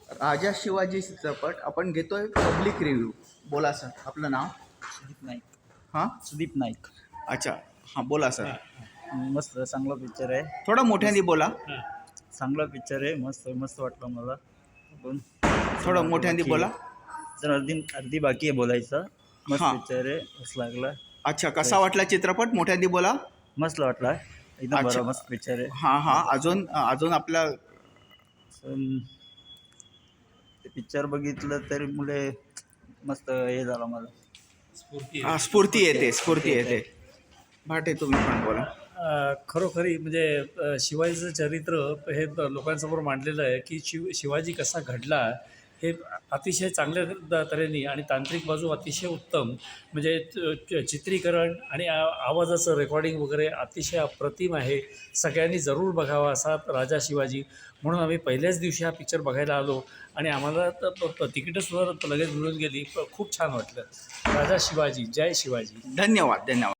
राजा शिवाजी चित्रपट आपण घेतोय पब्लिक रिव्ह्यू. बोला सर, आपलं नाव? सुदीप नाईक. हां, सुदीप नाईक. अच्छा. हां, बोला सर. मस्त चांगला पिक्चर आहे. थोडं मोठ्याने बोला. चांगला पिक्चर आहे. मस्त मस्त वाटलं मला. पण थोडं मोठ्याने बोला. जर अर्धी बाकी आहे बोलायचं. मस्त हां. पिक्चर आहे. मस्त लागला. अच्छा, कसा वाटला चित्रपट? मोठ्याने बोला. मस्त वाटला. एकदम अच्छा. बरं मस्त पिक्चर आहे. हां हां, अजून आपल्या ते पिक्चर बघितलं तरी मुले मस्त हे झालं मला. स्फूर्ती येते. भाटे, तुम्ही पण बोला. खरोखरी म्हणजे शिवाजीचं चरित्र हे लोकांसमोर मांडलेलं आहे की शिवाजी कसा घडला हे अतिशय चांगल्या तऱ्हेने आणि तांत्रिक बाजू अतिशय उत्तम, म्हणजे चित्रीकरण आणि आवाजाचं रेकॉर्डिंग वगैरे अतिशय अप्रतिम आहे. सगळ्यांनी जरूर बघावा असा राजा शिवाजी. म्हणून आम्ही पहिल्याच दिवशी हा पिक्चर बघायला आलो आणि आम्हाला तिकीटंसुद्धा लगेच मिळून गेली. खूप छान वाटलं. राजा शिवाजी, जय शिवाजी. धन्यवाद.